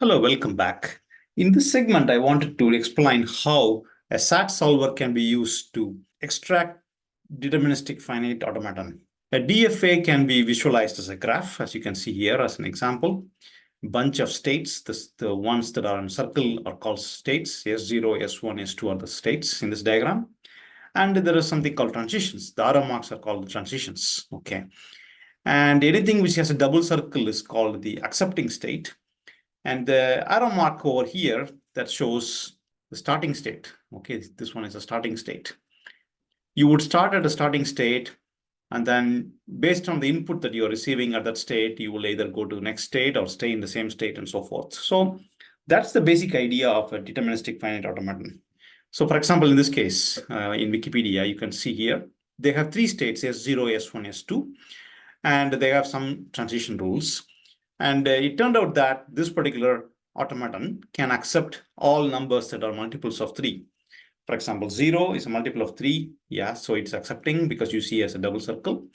Hello, welcome back. In this segment, I wanted to explain how a SAT solver can be used to extract deterministic finite automaton. A DFA can be visualized as a graph, as you can see here as an example. Bunch of states, the ones that are in circle are called states. S0, S1, S2 are the states in this diagram. And there is something called transitions. The arrow marks are called the transitions. Okay. And anything which has a double circle is called the accepting state. And the arrow mark over here that shows the starting state. Okay, this one is a starting state. You would start at a starting state, and then based on the input that you're receiving at that state, you will either go to the next state or stay in the same state and so forth. So that's the basic idea of a deterministic finite automaton. So for example, in this case, in Wikipedia, you can see here, they have three states, S0, S1, S2, and they have some transition rules. And it turned out that this particular automaton can accept all numbers that are multiples of 3. For example, 0 is a multiple of 3. Yeah, so it's accepting because you see as a double circle.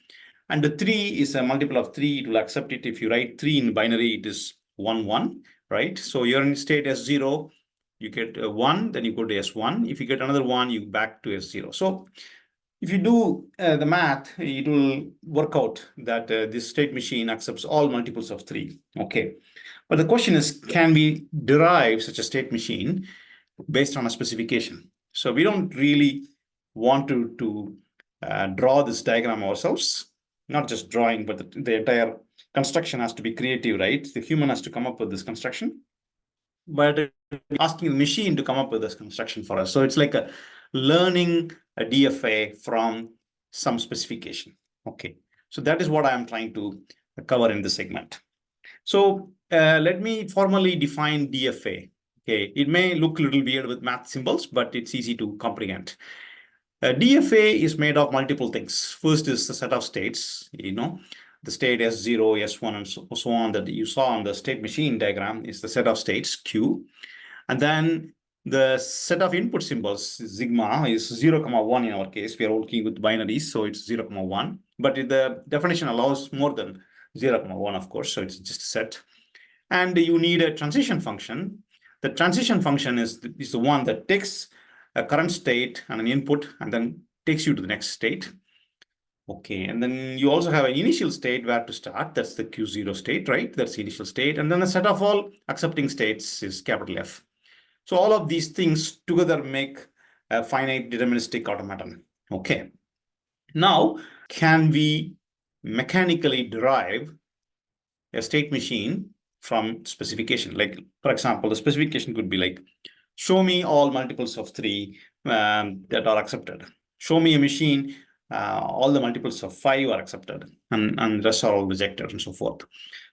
And the 3 is a multiple of 3. It will accept it. If you write 3 in binary, it is 1, 1, right? So you're in state S0, you get 1, then you go to S1. If you get another 1, you back to S0. So if you do the math, it will work out that this state machine accepts all multiples of 3. Okay. But the question is, can we derive such a state machine based on a specification? So we don't really want to draw this diagram ourselves, not just drawing, but the entire construction has to be creative, right? The human has to come up with this construction. But asking the machine to come up with this construction for us. So it's like a learning a DFA from some specification. Okay, so that is what I am trying to cover in this segment. So let me formally define DFA. Okay, it may look a little weird with math symbols, but it's easy to comprehend. DFA is made of multiple things. First is the set of states, the state S0, S1, and so on that you saw on the state machine diagram is the set of states, Q. And then the set of input symbols, sigma, is 0, 1 in our case. We are working with binaries, so it's 0, 1. But the definition allows more than 0, 1, of course, so it's just a set. And you need a transition function. The transition function is the one that takes a current state and an input and then takes you to the next state. Okay, and then you also have an initial state where to start. That's the Q0 state, right? That's the initial state. And then the set of all accepting states is capital F. So all of these things together make a finite deterministic automaton. Okay. Now, can we mechanically derive a state machine from specification? Like, for example, the specification could be like, show me all multiples of 3 that are accepted. Show me a machine, all the multiples of 5 are accepted, and the rest are all rejected, and so forth.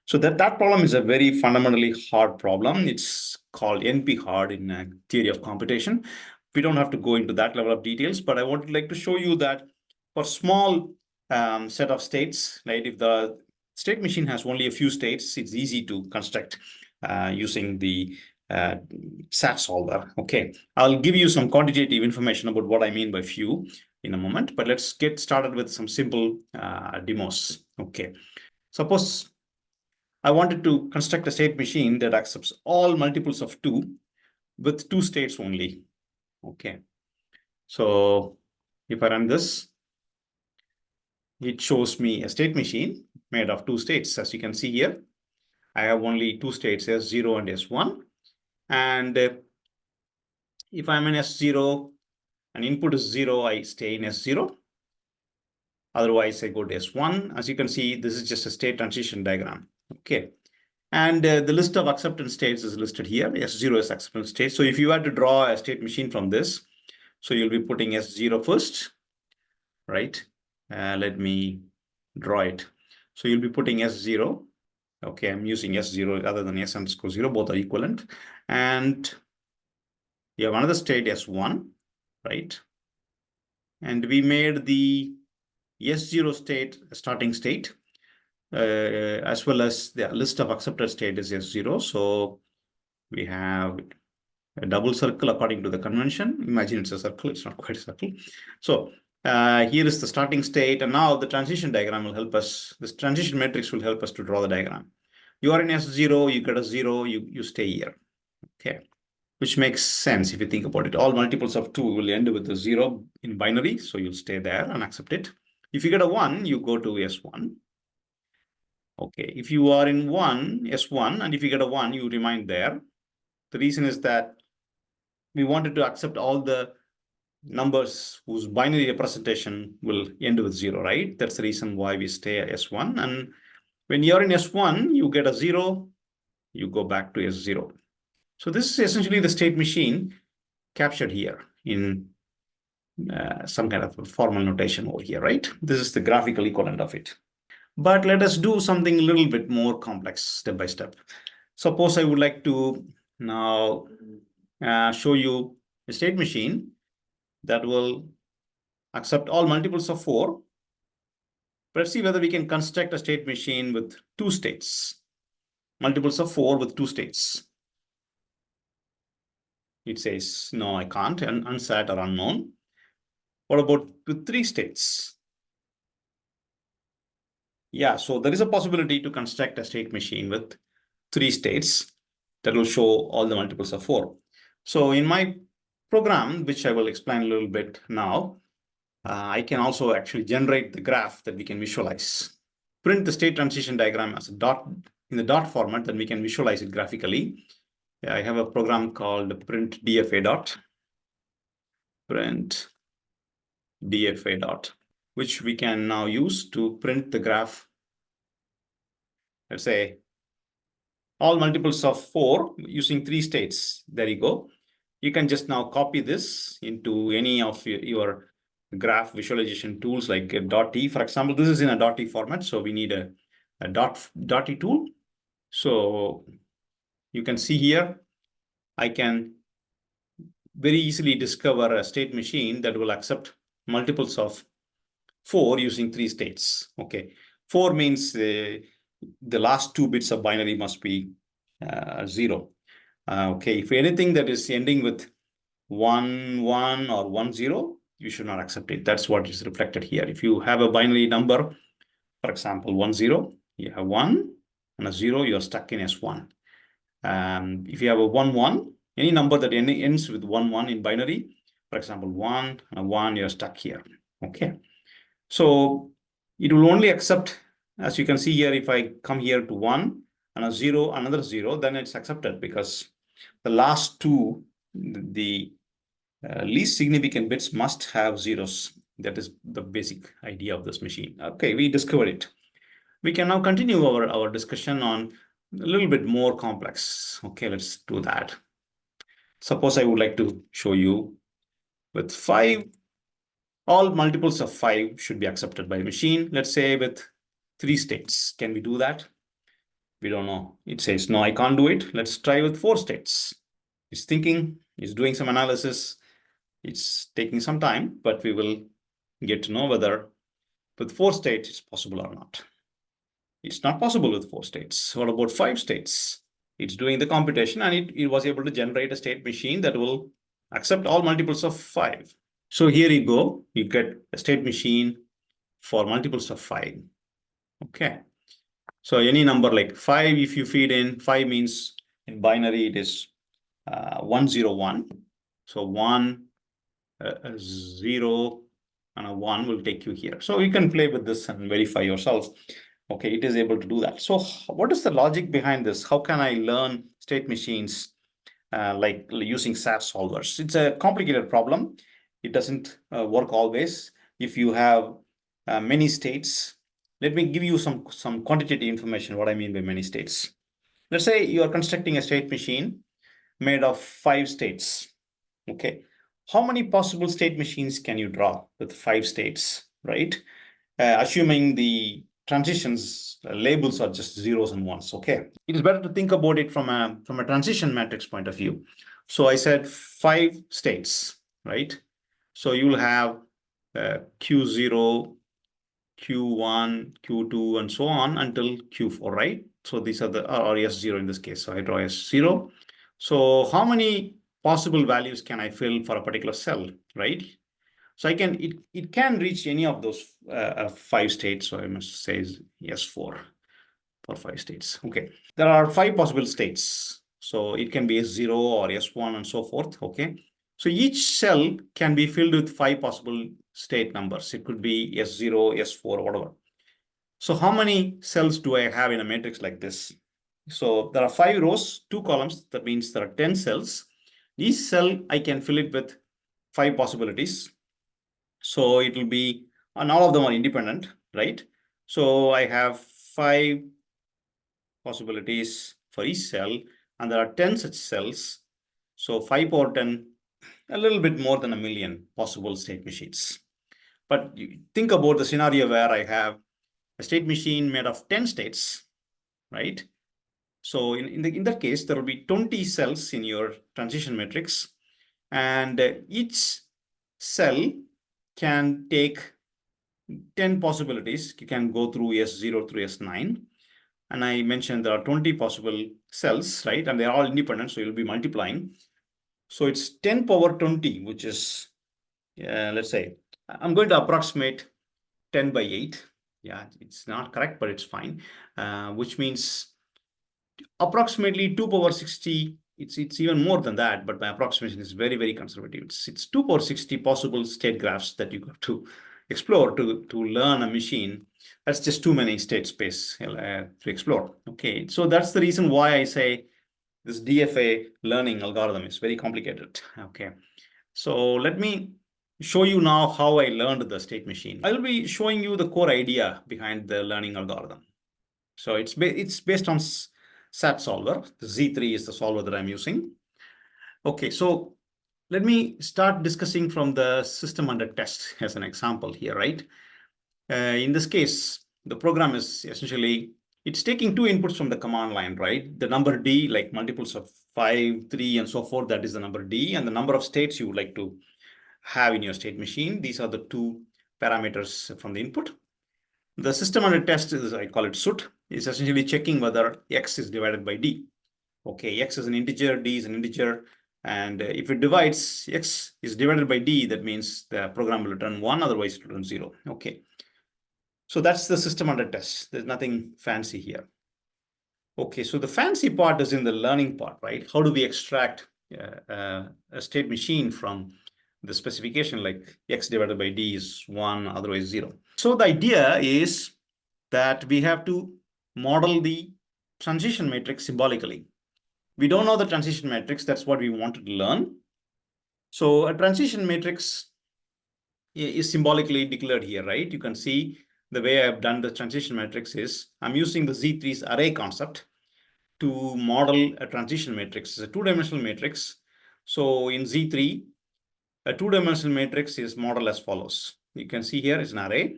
So that problem is a very fundamentally hard problem. It's called NP-hard in theory of computation. We don't have to go into that level of details, but I would like to show you that for small set of states, right? If the state machine has only a few states, it's easy to construct using the SAT solver. Okay, I'll give you some quantitative information about what I mean by few in a moment, but let's get started with some simple demos. Okay, suppose I wanted to construct a state machine that accepts all multiples of 2 with 2 states only. Okay, so if I run this, it shows me a state machine made of 2 states. As you can see here, I have only 2 states, S0 and S1. And if I'm in S0 and input is 0, I stay in S0. Otherwise, I go to S1. As you can see, this is just a state transition diagram. Okay. And the list of acceptance states is listed here. S0 is acceptance state. So if you had to draw a state machine from this, so you'll be putting S0 first, right? Let me draw it. So you'll be putting S0. Okay, I'm using S0 rather than S_0. Both are equivalent. And you have another state S1, right? And we made the S0 state a starting state, as well as the list of accepted state is S0. So we have a double circle according to the convention. Imagine it's a circle, it's not quite a circle. So here is the starting state, and now the transition diagram will help us, this transition matrix will help us to draw the diagram. You are in S0, you get a 0, you stay here. Okay, which makes sense if you think about it. All multiples of 2 will end with a 0 in binary, so you'll stay there and accept it. If you get a 1, you go to S1. Okay, if you are in S1, and if you get a 1, you remain there. The reason is that we wanted to accept all the numbers whose binary representation will end with 0, right? That's the reason why we stay at S1. And when you're in S1, you get a 0, you go back to S0. So this is essentially the state machine captured here in some kind of formal notation over here, right? This is the graphical equivalent of it. But let us do something a little bit more complex step by step. Suppose I would like to now show you a state machine that will accept all multiples of 4. Let's see whether we can construct a state machine with 2 states. Multiples of 4 with 2 states. It says, no, I can't, and unsat or unknown. What about with 3 states? Yeah, so there is a possibility to construct a state machine with 3 states that will show all the multiples of 4. So in my program, which I will explain a little bit now, I can also actually generate the graph that we can visualize. Print the state transition diagram as a dot in the dot format, then we can visualize it graphically. I have a program called print DFA dot, which we can now use to print the graph. Let's say all multiples of 4 using 3 states. There you go. You can just now copy this into any of your graph visualization tools like .t. For example, this is in a .t format, so we need a .t tool. So you can see here, I can very easily discover a state machine that will accept multiples of 4 using 3 states. Okay, 4 means the last 2 bits of binary must be 0. Okay, if anything that is ending with 1, 1 or 1, 0, you should not accept it. That's what is reflected here. If you have a binary number, for example, 1, 0, you have 1 and a 0, you're stuck in S1. If you have a 1, 1, any number that ends with 1, 1 in binary, for example, 1 and a 1, you're stuck here. Okay, so it will only accept, as you can see here, if I come here to 1 and a 0, another 0, then it's accepted because the last 2, the least significant bits must have zeros. That is the basic idea of this machine. Okay, we discovered it. We can now continue our discussion on a little bit more complex. Okay, let's do that. Suppose I would like to show you with 5, all multiples of 5 should be accepted by the machine. Let's say with 3 states. Can we do that? We don't know. It says, no, I can't do it. Let's try with 4 states. It's thinking, it's doing some analysis. It's taking some time, but we will get to know whether with 4 states it's possible or not. It's not possible with 4 states. What about 5 states? It's doing the computation and it was able to generate a state machine that will accept all multiples of 5. So here you go. You get a state machine for multiples of 5. Okay. So any number like 5, if you feed in, 5 means in binary it is 101. So 1, 0, and a 1 will take you here. So you can play with this and verify yourself. Okay, it is able to do that. So what is the logic behind this? How can I learn state machines like using SAT solvers? It's a complicated problem. It doesn't work always. If you have many states, let me give you some quantitative information, what I mean by many states. Let's say you are constructing a state machine made of 5 states. Okay, how many possible state machines can you draw with 5 states, right? Assuming the transitions labels are just zeros and ones. Okay, it is better to think about it from a transition matrix point of view. So I said 5 states, right? So you will have Q0, Q1, Q2, and so on until Q4, right? So these are the, or S0 in this case. So I draw S0. So how many possible values can I fill for a particular cell, right? So I can, it can reach any of those 5 states. So I must say S4. for 5 states. Okay, there are 5 possible states. So it can be S0 or S1 and so forth. Okay, so each cell can be filled with 5 possible state numbers. It could be S0, S4, whatever. So how many cells do I have in a matrix like this? So there are 5 rows, 2 columns. That means there are 10 cells. Each cell I can fill it with 5 possibilities. So it will be, and all of them are independent, right? So I have 5 possibilities for each cell, and there are 10 such cells. So 5 power 10, a little bit more than a million possible state machines. But think about the scenario where I have a state machine made of 10 states, right? So in that case, there will be 20 cells in your transition matrix, and each cell can take 10 possibilities. You can go through S0 through S9. And I mentioned there are 20 possible cells, right? And they're all independent, so you'll be multiplying. So it's 10 power 20, which is, let's say, I'm going to approximate 10 by 8. Yeah, it's not correct, but it's fine. Which means approximately 2 power 60. It's even more than that, but my approximation is very, very conservative. It's 2 power 60 possible state graphs that you have to explore to learn a machine. That's just too many state space to explore. Okay, so that's the reason why I say this DFA learning algorithm is very complicated. Okay, so let me show you now how I learned the state machine. I'll be showing you the core idea behind the learning algorithm. So it's based on SAT solver. The Z3 is the solver that I'm using. Okay, so let me start discussing from the system under test as an example here, right? In this case, the program is essentially, it's taking 2 inputs from the command line, right? The number D, like multiples of 5, 3, and so forth, that is the number D, and the number of states you would like to have in your state machine. These are the 2 parameters from the input. The system under test is, I call it SUT, is essentially checking whether X is divided by D. Okay, X is an integer, D is an integer, and if it divides, X is divided by D, that means the program will return 1, otherwise it will return 0. Okay, so that's the system under test. There's nothing fancy here. Okay, so the fancy part is in the learning part, right? How do we extract a state machine from the specification, like X divided by D is 1, otherwise 0. So the idea is that we have to model the transition matrix symbolically. We don't know the transition matrix. That's what we wanted to learn. So a transition matrix is symbolically declared here, right? You can see the way I've done the transition matrix is I'm using the Z3's array concept to model a transition matrix. It's a 2-dimensional matrix. So in Z3, a 2-dimensional matrix is modeled as follows. You can see here is an array.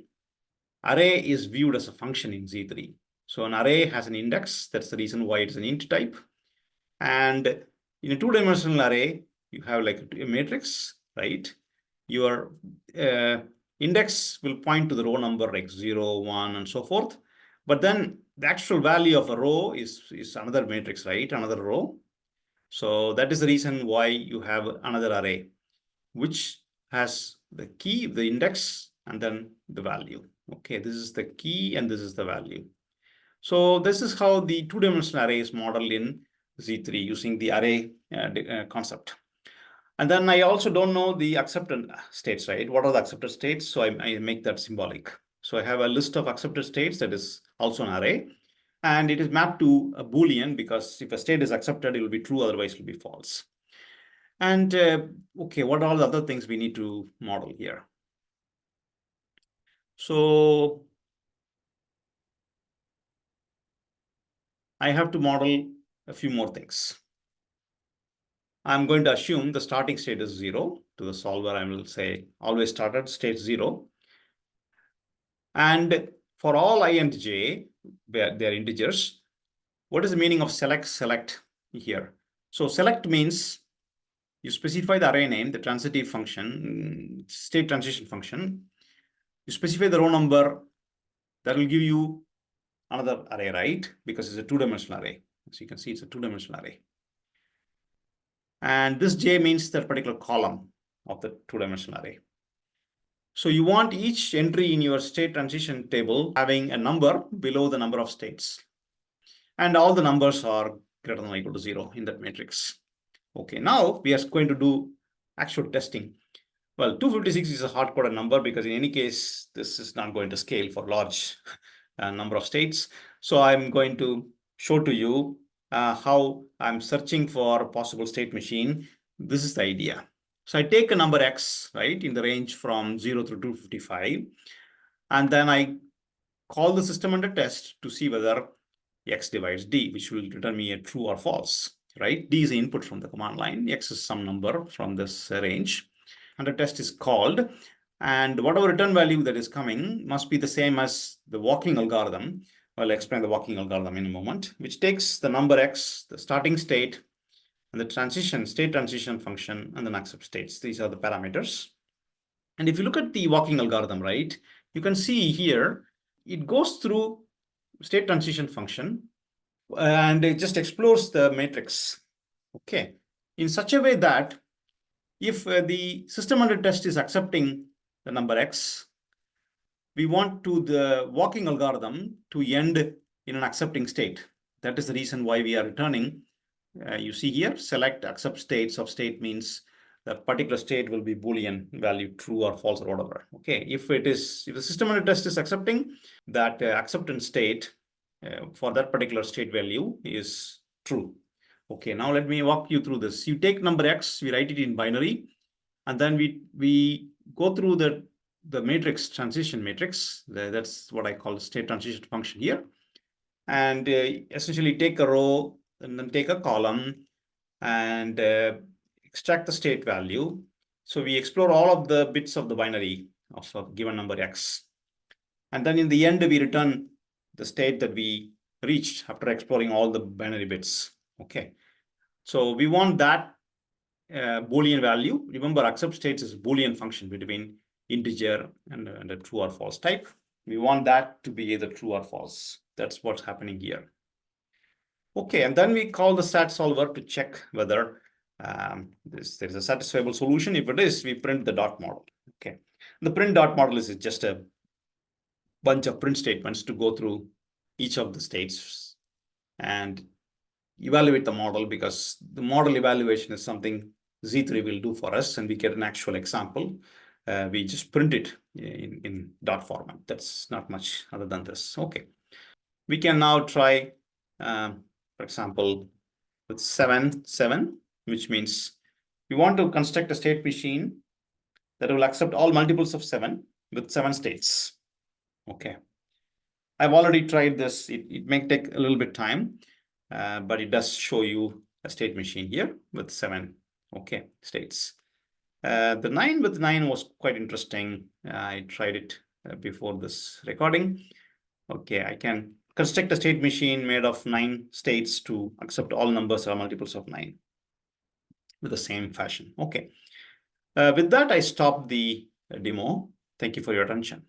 Array is viewed as a function in Z3. So an array has an index. That's the reason why it's an int type. And in a 2-dimensional array, you have like a matrix, right? Your index will point to the row number like 0, 1, and so forth. But then the actual value of a row is another matrix, right? Another row. So that is the reason why you have another array, which has the key, the index, and then the value. Okay, this is the key and this is the value. So this is how the 2-dimensional array is modeled in Z3 using the array concept. And then I also don't know the accepted states, right? What are the accepted states? So I make that symbolic. So I have a list of accepted states that is also an array. And it is mapped to a Boolean because if a state is accepted, it will be true, otherwise it will be false. And okay, what are all the other things we need to model here? So I have to model a few more things. I'm going to assume the starting state is 0. To the solver, I will say always start at state 0. And for all I and j, where they are integers, what is the meaning of select here? So select means you specify the array name, the transitive function, state transition function. You specify the row number, that will give you another array, right? Because it's a 2-dimensional array. As you can see, it's a 2-dimensional array. And this j means that particular column of the 2-dimensional array. So you want each entry in your state transition table having a number below the number of states. and all the numbers are greater than or equal to 0 in that matrix. Okay, now we are going to do actual testing. Well, 256 is a hard-coded number because in any case, this is not going to scale for large number of states. So I'm going to show to you how I'm searching for a possible state machine. This is the idea. So I take a number X, right, in the range from 0 through 255, and then I call the system under test to see whether X divides D, which will return me a true or false, right? D is the input from the command line. X is some number from this range. And the test is called. And whatever return value that is coming must be the same as the walking algorithm. I'll explain the walking algorithm in a moment, which takes the number X, the starting state, and the state transition function, and then accept states. These are the parameters. And if you look at the walking algorithm, right, you can see here, it goes through state transition function and it just explores the matrix, okay, in such a way that if the system under test is accepting the number X, we want the walking algorithm to end in an accepting state. That is the reason why we are returning. You see here, select accept states of state means the particular state will be Boolean value, true or false or whatever. Okay, if the system under test is accepting, that acceptance state for that particular state value is true. Okay, now let me walk you through this. You take number X, we write it in binary, and then we go through the matrix, transition matrix. That's what I call the state transition function here. And essentially take a row and then take a column and extract the state value. So we explore all of the bits of the binary of a given number X. And then in the end, we return the state that we reached after exploring all the binary bits. Okay. So we want that Boolean value. Remember, accept states is a Boolean function between integer and a true or false type. We want that to be either true or false. That's what's happening here. Okay, and then we call the stat solver to check whether there is a satisfiable solution. If it is, we print the dot model. Okay, the print dot model is just a bunch of print statements to go through each of the states and evaluate the model, because the model evaluation is something Z3 will do for us, and we get an actual example. We just print it in dot format. That's not much other than this. Okay, we can now try, for example, with 7, which means we want to construct a state machine that will accept all multiples of 7 with 7 states. Okay, I've already tried this. It may take a little bit time, but it does show you a state machine here with 7 states. The 9 with 9 was quite interesting. I tried it before this recording. Okay, I can construct a state machine made of 9 states to accept all numbers or multiples of 9 with the same fashion. Okay, with that, I stop the demo. Thank you for your attention.